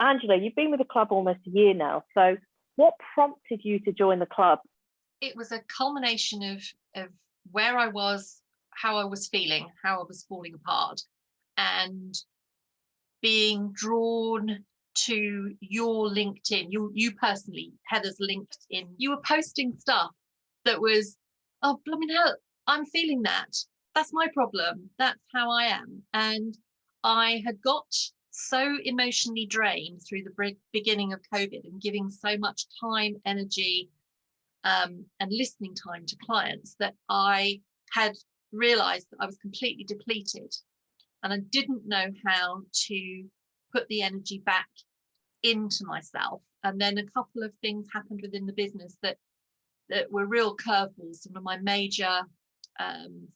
Angela, you've been with the club almost a year now. So what prompted you to join the club? It was a culmination of where I was, how I was feeling, how I was falling apart, and being drawn to your LinkedIn, you personally, Heather's LinkedIn. You were posting stuff that was, oh, blooming hell, I'm feeling that. That's my problem. That's how I am. And I had got so emotionally drained through the beginning of COVID and giving so much time, energy, and listening time to clients that I had realized that I was completely depleted. And I didn't know how to put the energy back into myself. And then a couple of things happened within the business that were real curveballs. One of my major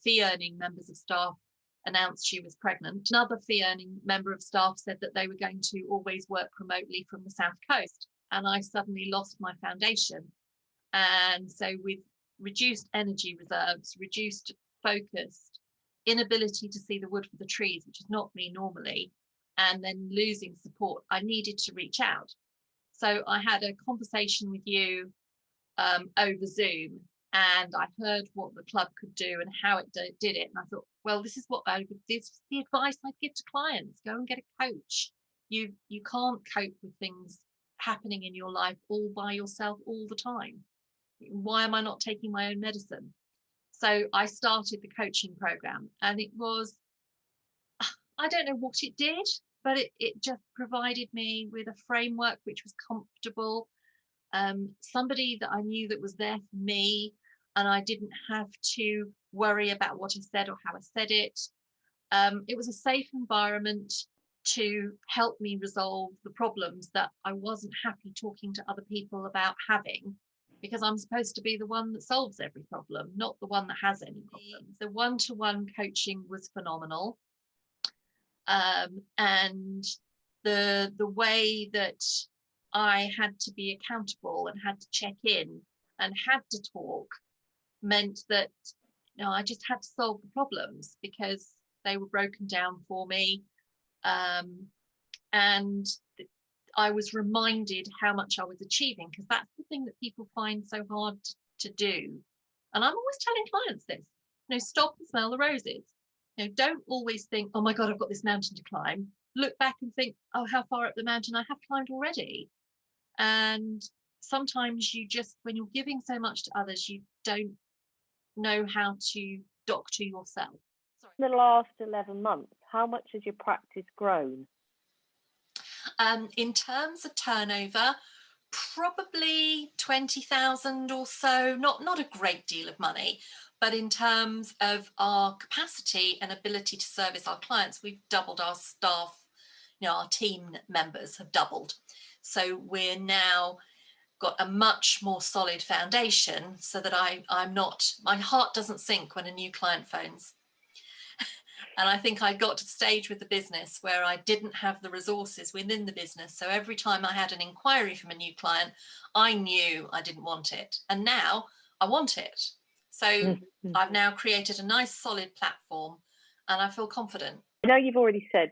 fee earning members of staff announced she was pregnant. Another fee earning member of staff said that they were going to always work remotely from the South Coast. And I suddenly lost my foundation. And so with reduced energy reserves, reduced focus, inability to see the wood for the trees, which is not me normally, and then losing support, I needed to reach out. So I had a conversation with you over Zoom, and I heard what the club could do and how it did it. And I thought, well, this is the advice I'd give to clients. Go and get a coach. You can't cope with things happening in your life all by yourself all the time. Why am I not taking my own medicine? So I started the coaching program, and it was, I don't know what it did, but it just provided me with a framework which was comfortable, somebody that I knew that was there for me, and I didn't have to worry about what I said or how I said it. It was a safe environment to help me resolve the problems that I wasn't happy talking to other people about having, because I'm supposed to be the one that solves every problem, not the one that has any problems. The one-to-one coaching was phenomenal. And the way that I had to be accountable and had to check in and had to talk meant that I just had to solve the problems because they were broken down for me. And I was reminded how much I was achieving, because that's the thing that people find so hard to do. And I'm always telling clients this, stop and smell the roses. Don't always think, oh my God, I've got this mountain to climb. Look back and think, oh, how far up the mountain I have climbed already. And sometimes you just, when you're giving so much to others, you don't know how to doctor yourself. Sorry. In the last 11 months, how much has your practice grown? In terms of turnover, probably 20,000 or so, not a great deal of money, but in terms of our capacity and ability to service our clients, we've doubled our staff. Our team members have doubled. So we're now got a much more solid foundation, so that I'm not, my heart doesn't sink when a new client phones. And I think I got to the stage with the business where I didn't have the resources within the business. So every time I had an inquiry from a new client, I knew I didn't want it. And now I want it. So I've now created a nice solid platform, and I feel confident. I know you've already said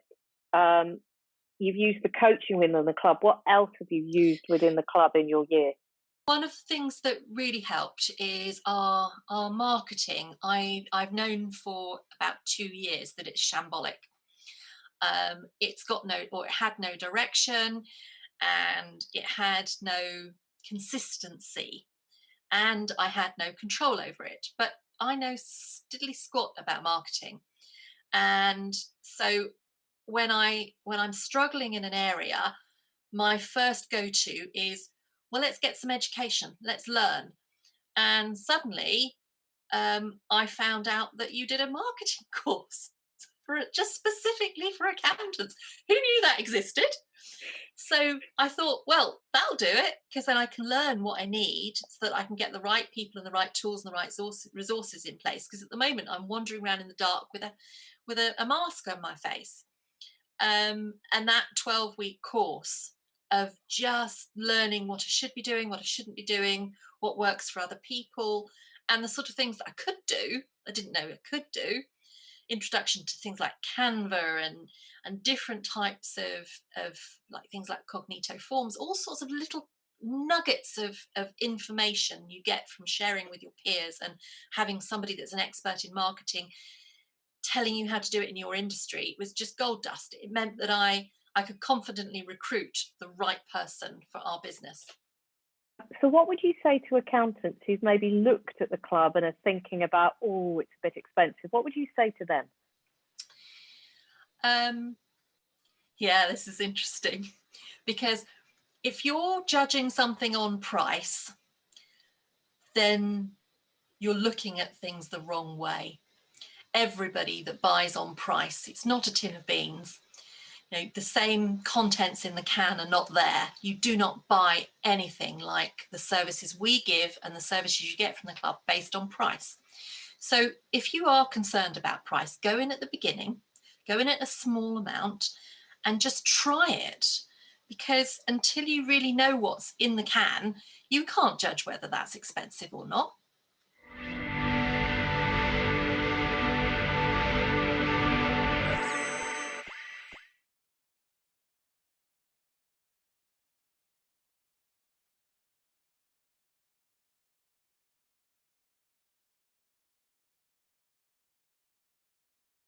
you've used the coaching within the club. What else have you used within the club in your year? One of the things that really helped is our marketing. I've known for about 2 years that it's shambolic. It had no direction, and it had no consistency, and I had no control over it. But I know diddly squat about marketing, and so when I'm struggling in an area, my first go-to is, well, let's get some education, let's learn. And suddenly I found out that you did a marketing course just specifically for accountants. Who knew that existed? So I thought, well, that'll do it, because then I can learn what I need so that I can get the right people and the right tools and the right resources in place. Because at the moment I'm wandering around in the dark with a mask on my face. And that 12-week course of just learning what I should be doing, what I shouldn't be doing, what works for other people, and the sort of things that I could do, I didn't know I could do, introduction to things like Canva and different types of like things like Cognito Forms, all sorts of little nuggets of information you get from sharing with your peers and having somebody that's an expert in marketing telling you how to do it in your industry. It was just gold dust. It meant that I could confidently recruit the right person for our business. So what would you say to accountants who've maybe looked at the club and are thinking about, oh, it's a bit expensive? What would you say to them? Yeah, this is interesting, because if you're judging something on price, then you're looking at things the wrong way. Everybody that buys on price, it's not a tin of beans. You know, the same contents in the can are not there. You do not buy anything like the services we give and the services you get from the club based on price. So if you are concerned about price, go in at the beginning, go in at a small amount and just try it, because until you really know what's in the can, you can't judge whether that's expensive or not.